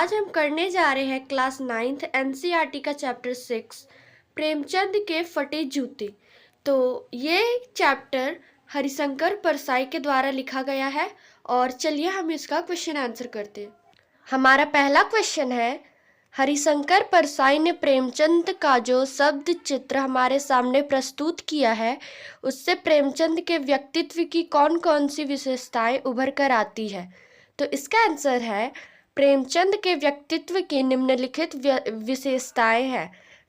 आज हम करने जा रहे हैं क्लास 9th एनसीईआरटी का चैप्टर 6 प्रेमचंद के फटे जूते। तो ये चैप्टर हरिशंकर परसाई के द्वारा लिखा गया है और चलिए हम इसका क्वेश्चन आंसर करते हैं। हमारा पहला क्वेश्चन है, हरिशंकर परसाई ने प्रेमचंद का जो शब्द चित्र हमारे सामने प्रस्तुत किया है उससे प्रेमचंद के व्यक्तित्व की कौन कौन सी विशेषताएं उभर कर आती है। तो इसका आंसर है, प्रेमचंद के व्यक्तित्व की निम्नलिखित विशेषताएं हैं।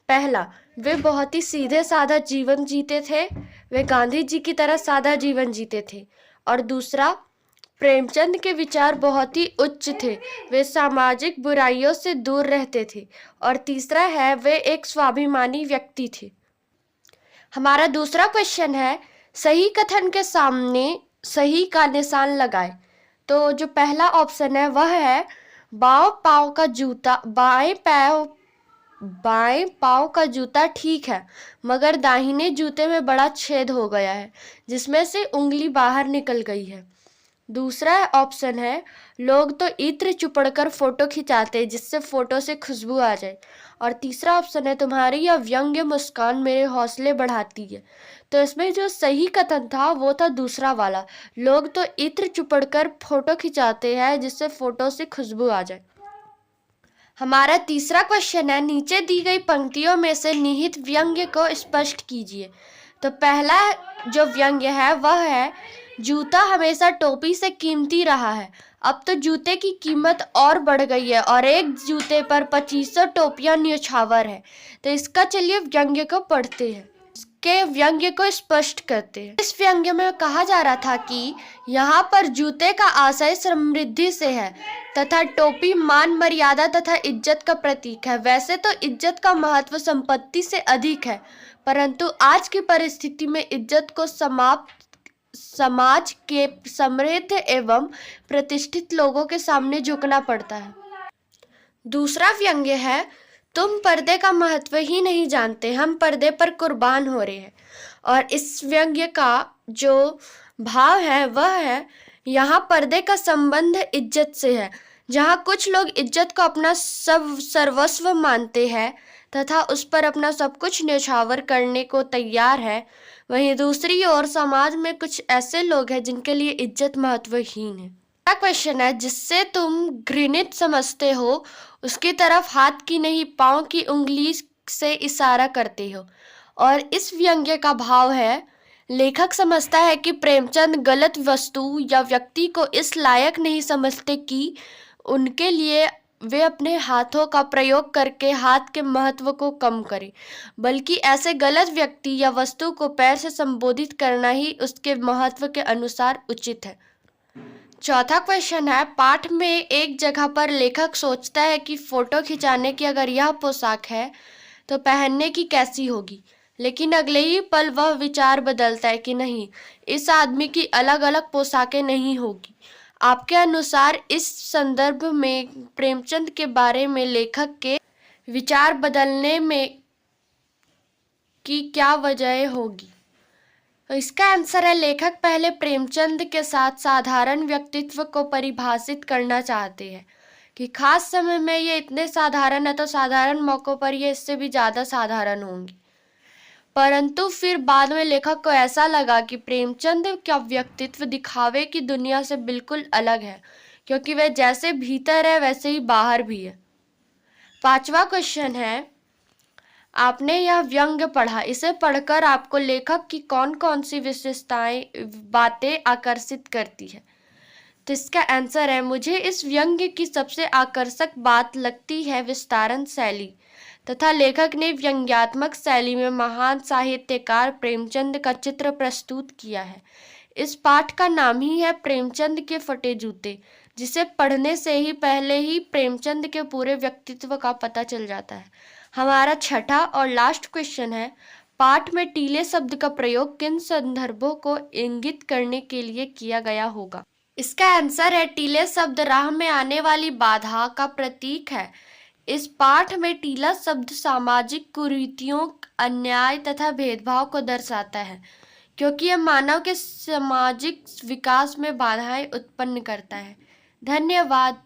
पहला, वे बहुत ही सीधे साधा जीवन जीते थे, वे गांधी जी की तरह सादा जीवन जीते थे। और दूसरा, प्रेमचंद के विचार बहुत ही उच्च थे, वे सामाजिक बुराइयों से दूर रहते थे। और तीसरा है, वे एक स्वाभिमानी व्यक्ति थे। हमारा दूसरा क्वेश्चन है, सही कथन के सामने सही का निशान लगाए। तो जो पहला ऑप्शन है वह है, बाएं पाँव का जूता ठीक है, मगर दाहिने जूते में बड़ा छेद हो गया है जिसमें से उंगली बाहर निकल गई है। दूसरा ऑप्शन है, लोग तो इत्र चुपड़कर फोटो खिंचाते जिससे फोटो से खुशबू आ जाए। और तीसरा ऑप्शन है, तुम्हारी यह व्यंग्य मुस्कान मेरे हौसले बढ़ाती है। तो इसमें जो सही कथन था वो था दूसरा वाला, लोग तो इत्र चुपड़कर फोटो खिंचाते हैं जिससे फोटो से खुशबू आ जाए। हमारा तीसरा क्वेश्चन है, नीचे दी गई पंक्तियों में से निहित व्यंग्य को स्पष्ट कीजिए। तो पहला जो व्यंग्य है वह है, जूता हमेशा टोपी से कीमती रहा है, अब तो जूते की कीमत और बढ़ गई है और एक जूते पर 2500 टोपियां न्यौछावर है। तो इसका चलिए व्यंग्य को पढ़ते हैं, इसके व्यंग्य को स्पष्ट करते हैं। इस व्यंग्य में कहा जा रहा था कि यहाँ पर जूते का आशय समृद्धि से है तथा टोपी मान मर्यादा तथा इज्जत का प्रतीक है। वैसे तो इज्जत का महत्व संपत्ति से अधिक है, परंतु आज की परिस्थिति में इज्जत को समाज के समृद्ध एवं प्रतिष्ठित लोगों के सामने झुकना पड़ता है। दूसरा व्यंग्य है, तुम पर्दे का महत्व ही नहीं जानते, हम पर्दे पर कुर्बान हो रहे हैं। और इस व्यंग्य का जो भाव है वह है, यहाँ पर्दे का संबंध इज्जत से है। जहाँ कुछ लोग इज्जत को अपना सर्वस्व मानते हैं तथा उस पर अपना सब कुछ न्यौछावर करने को तैयार है, वहीं दूसरी ओर समाज में कुछ ऐसे लोग हैं जिनके लिए इज्जत महत्वहीन है। क्या क्वेश्चन है, जिससे तुम घृणित समझते हो उसकी तरफ हाथ की नहीं पांव की उंगली से इशारा करते हो। और इस व्यंग्य का भाव है, लेखक समझता है कि प्रेमचंद गलत वस्तु या व्यक्ति को इस लायक नहीं समझते कि उनके लिए वे अपने हाथों का प्रयोग करके हाथ के महत्व को कम करें, बल्कि ऐसे गलत व्यक्ति या वस्तु को पैर से संबोधित करना ही उसके महत्व के अनुसार उचित है। चौथा क्वेश्चन है, पाठ में एक जगह पर लेखक सोचता है कि फोटो खिंचाने की अगर यह पोशाक है तो पहनने की कैसी होगी, लेकिन अगले ही पल वह विचार बदलता है कि नहीं, इस आदमी की अलग अलग पोशाकें नहीं होगी। आपके अनुसार इस संदर्भ में प्रेमचंद के बारे में लेखक के विचार बदलने में की क्या वजह होगी। तो इसका आंसर है, लेखक पहले प्रेमचंद के साथ साधारण व्यक्तित्व को परिभाषित करना चाहते हैं कि खास समय में ये इतने साधारण है तो साधारण मौकों पर ये इससे भी ज़्यादा साधारण होंगी। परंतु फिर बाद में लेखक को ऐसा लगा कि प्रेमचंद का व्यक्तित्व दिखावे की दुनिया से बिल्कुल अलग है, क्योंकि वह जैसे भीतर है वैसे ही बाहर भी है। पांचवा क्वेश्चन है, आपने यह व्यंग्य पढ़ा, इसे पढ़कर आपको लेखक की कौन कौन सी बातें आकर्षित करती है। तो इसका आंसर है, मुझे इस व्यंग्य की सबसे आकर्षक बात लगती है विस्तारण शैली तथा लेखक ने व्यंग्यात्मक शैली में महान साहित्यकार प्रेमचंद का चित्र प्रस्तुत किया है। इस पाठ का नाम ही है प्रेमचंद के फटे जूते, जिसे पढ़ने से ही पहले ही प्रेमचंद के पूरे व्यक्तित्व का पता चल जाता है। हमारा छठा और लास्ट क्वेश्चन है, पाठ में टीले शब्द का प्रयोग किन संदर्भों को इंगित करने के लिए किया गया होगा। इसका आंसर है, टीले शब्द राह में आने वाली बाधा का प्रतीक है। इस पाठ में टीला शब्द सामाजिक कुरीतियों, अन्याय तथा भेदभाव को दर्शाता है, क्योंकि यह मानव के सामाजिक विकास में बाधाएं उत्पन्न करता है। धन्यवाद।